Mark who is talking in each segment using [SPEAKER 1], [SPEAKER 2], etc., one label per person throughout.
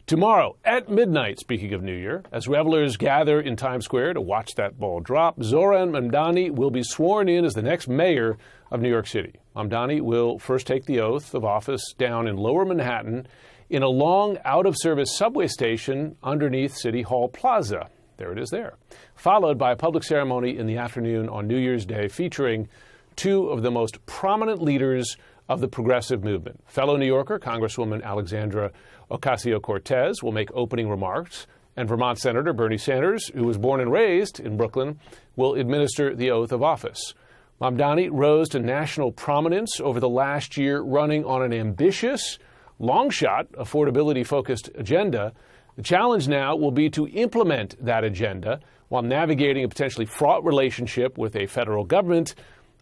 [SPEAKER 1] Tomorrow at midnight, speaking of New Year, as revelers gather in Times Square to watch that ball drop, Zohran Mumdani will be sworn in as the next mayor of New York City. Mumdani will first take the oath of office down in Lower Manhattan in a long out-of-service subway station underneath City Hall Plaza. There it is there. Followed by a public ceremony in the afternoon on New Year's Day featuring two of the most prominent leaders of the progressive movement. Fellow New Yorker, Congresswoman Alexandra Ocasio-Cortez, will make opening remarks, and Vermont Senator Bernie Sanders, who was born and raised in Brooklyn, will administer the oath of office. Mumdani rose to national prominence over the last year, running on an ambitious, long-shot, affordability-focused agenda. The challenge now will be to implement that agenda while navigating a potentially fraught relationship with a federal government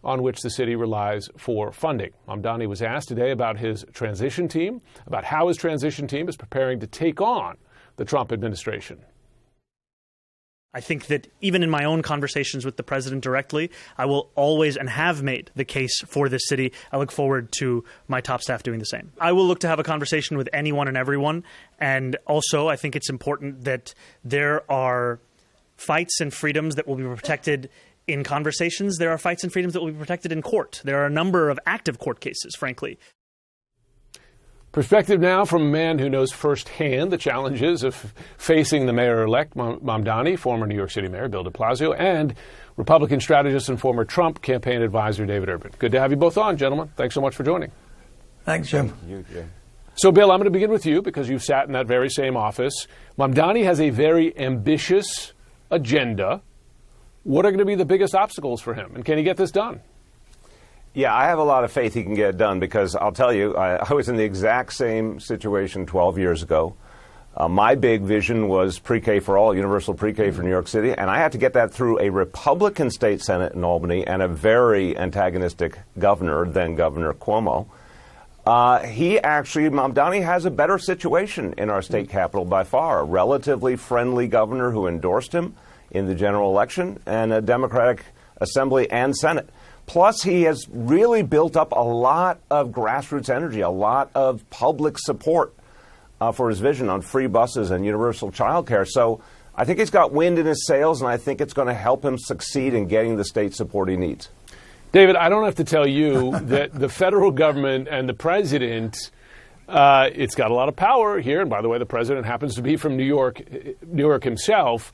[SPEAKER 1] on which the city relies for funding. Mumdani was asked today about his transition team, about how his transition team is preparing to take on the Trump administration.
[SPEAKER 2] I think that even in my own conversations with the president directly, I will always and have made the case for this city. I look forward to my top staff doing the same. I will look to have a conversation with anyone and everyone. And also, I think it's important that there are fights and freedoms that will be protected in conversations. There are fights and freedoms that will be protected in court. There are a number of active court cases, frankly.
[SPEAKER 1] Perspective now from a man who knows firsthand the challenges of facing the mayor-elect Mumdani, former New York City Mayor Bill de Blasio, and Republican strategist and former Trump campaign advisor David Urban. Good to have you both on, gentlemen. Thanks so much for joining.
[SPEAKER 3] Thanks, Jim.
[SPEAKER 1] So, Bill, I'm going to begin with you because you've sat in that very same office. Mumdani has a very ambitious agenda. What are going to be the biggest obstacles for him, and can he get this done?
[SPEAKER 4] Yeah, I have a lot of faith he can get it done because I'll tell you, I was in the exact same situation 12 years ago. My big vision was pre-K for all, universal pre-K for New York City, and I had to get that through a Republican state senate in Albany and a very antagonistic governor, then Governor Cuomo. Mumdani has a better situation in our state capital by far, a relatively friendly governor who endorsed him in the general election, and a Democratic Assembly and Senate. Plus, he has really built up a lot of grassroots energy, a lot of public support for his vision on free buses and universal child care. So I think he's got wind in his sails, and I think it's going to help him succeed in getting the state support he needs.
[SPEAKER 1] David, I don't have to tell you that the federal government and the president, it's got a lot of power here. And by the way, the president happens to be from New York himself.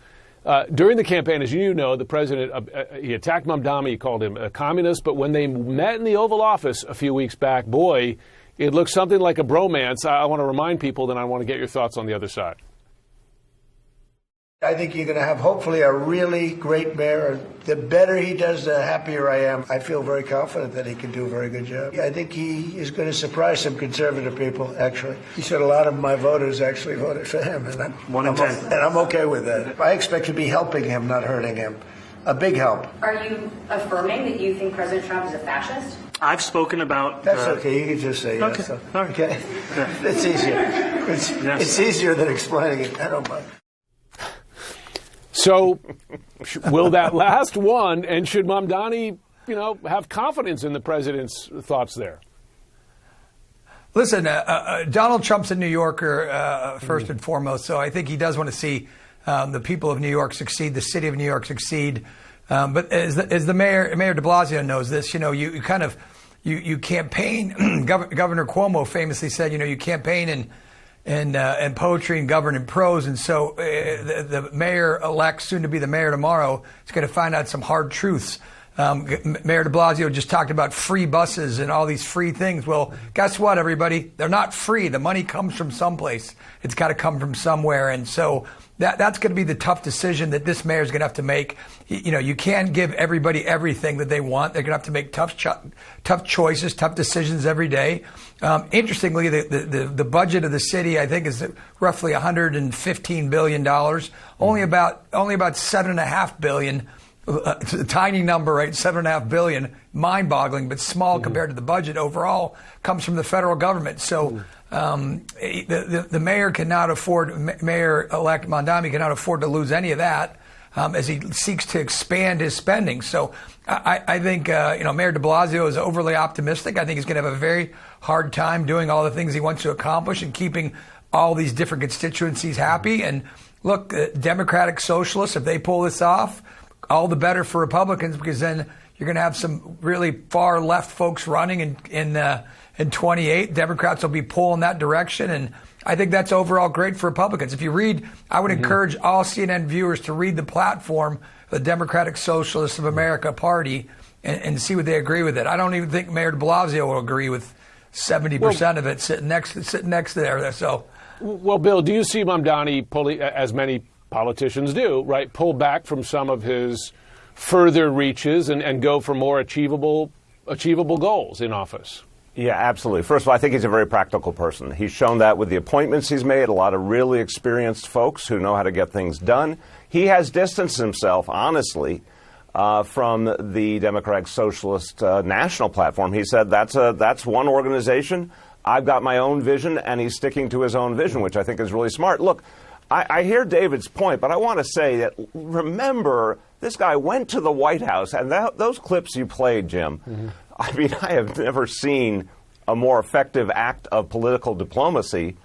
[SPEAKER 1] During the campaign, as you know, the president, he attacked Mumdani, he called him a communist, but when they met in the Oval Office a few weeks back, boy, it looked something like a bromance. I want to remind people, then I want to get your thoughts on the other side.
[SPEAKER 5] I think you're going to have, hopefully, a really great mayor. The better he does, the happier I am. I feel very confident that he can do a very good job. I think he is going to surprise some conservative people, actually. He said a lot of my voters actually voted for him, and I'm okay with that. I expect to be helping him, not hurting him. A big help.
[SPEAKER 6] Are you affirming that you think President Trump is a fascist?
[SPEAKER 2] I've spoken about...
[SPEAKER 5] That's okay. You can just say yes.
[SPEAKER 2] Okay. All right.
[SPEAKER 5] Okay? It's easier. It's easier than explaining it. I don't mind.
[SPEAKER 1] So, will that last one, and should Mumdani, have confidence in the president's thoughts there?
[SPEAKER 3] Listen, Donald Trump's a New Yorker first and foremost, so I think he does want to see the people of New York succeed, the city of New York succeed. But as the Mayor de Blasio knows this, you campaign. Governor Cuomo famously said, you campaign in poetry and govern in prose. And so the mayor-elect, soon to be the mayor tomorrow, is going to find out some hard truths. Mayor de Blasio just talked about free buses and all these free things. Well, guess what, everybody? They're not free. The money comes from someplace. It's got to come from somewhere. And so that's going to be the tough decision that this mayor is going to have to make. You can't give everybody everything that they want. They're going to have to make tough choices, tough decisions every day. Interestingly, the budget of the city, I think, is roughly $115 billion. Only about $7.5 billion. It's a tiny number, right? $7.5 billion, mind-boggling, but small compared to the budget overall, comes from the federal government. So the mayor cannot afford, Mayor-elect Mumdani cannot afford to lose any of that as he seeks to expand his spending. So I think Mayor de Blasio is overly optimistic. I think he's going to have a very hard time doing all the things he wants to accomplish and keeping all these different constituencies happy. And look, Democratic Socialists, if they pull this off, all the better for Republicans, because then you're going to have some really far left folks running in 28. Democrats will be pulling that direction, and I think that's overall great for Republicans. If you read, I would encourage all CNN viewers to read the platform of the Democratic Socialists of America Party and see what they agree with it. I don't even think Mayor de Blasio will agree with 70% of it sitting next to there. So,
[SPEAKER 1] well, Bill, do you see Mumdani pulling, as many politicians do, right, pull back from some of his further reaches and go for more achievable goals in office?
[SPEAKER 4] Yeah, absolutely. First of all, I think he's a very practical person. He's shown that with the appointments he's made, a lot of really experienced folks who know how to get things done. He has distanced himself, honestly, from the Democratic Socialist national platform. He said that's one organization. I've got my own vision, and he's sticking to his own vision, which I think is really smart. Look, I hear David's point, but I want to say that, remember, this guy went to the White House, and those clips you played, Jim, I mean, I have never seen a more effective act of political diplomacy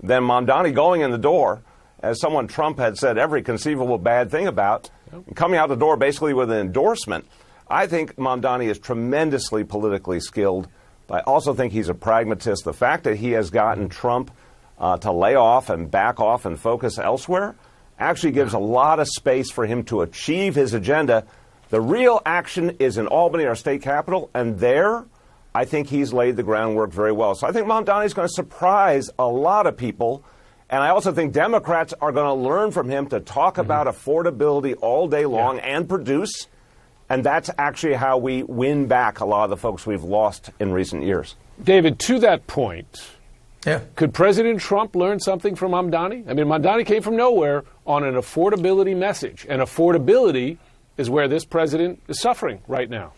[SPEAKER 4] than Mumdani going in the door, as someone Trump had said every conceivable bad thing about, coming out the door basically with an endorsement. I think Mumdani is tremendously politically skilled, but I also think he's a pragmatist. The fact that he has gotten Trump to lay off and back off and focus elsewhere actually gives a lot of space for him to achieve his agenda. The real action is in Albany, our state capital, and there I think he's laid the groundwork very well. So I think Mumdani is going to surprise a lot of people, and I also think Democrats are going to learn from him to talk about affordability all day long and produce, and that's actually how we win back a lot of the folks we've lost in recent years.
[SPEAKER 1] David, to that point, could President Trump learn something from Mumdani? I mean, Mumdani came from nowhere on an affordability message, and affordability is where this president is suffering right now.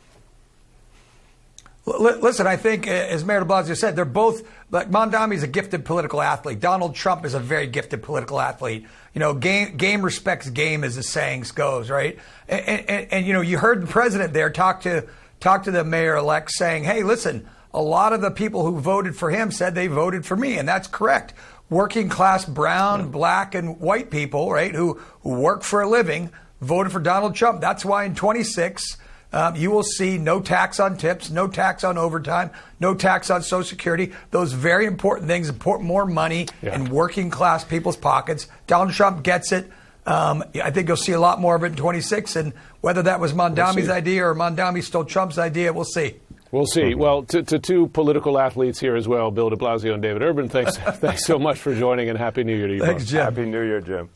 [SPEAKER 3] Listen, I think, as Mayor de Blasio said, they're both, like, Mumdani is a gifted political athlete. Donald Trump is a very gifted political athlete. You know, game respects game, as the saying goes, right? And you know, you heard the president there talk to the mayor-elect saying, hey, listen, a lot of the people who voted for him said they voted for me, and that's correct. Working class brown, black, and white people, right, who work for a living, voted for Donald Trump. That's why in 26, you will see no tax on tips, no tax on overtime, no tax on Social Security. Those very important things, more money in working class people's pockets. Donald Trump gets it. I think you'll see a lot more of it in 26. And whether that was Mumdani's idea or Mumdani stole Trump's idea, we'll see.
[SPEAKER 1] We'll see. Well, to two political athletes here as well, Bill de Blasio and David Urban, thanks so much for joining, and Happy New Year to you both.
[SPEAKER 3] Thanks, Jim.
[SPEAKER 4] Happy New Year, Jim.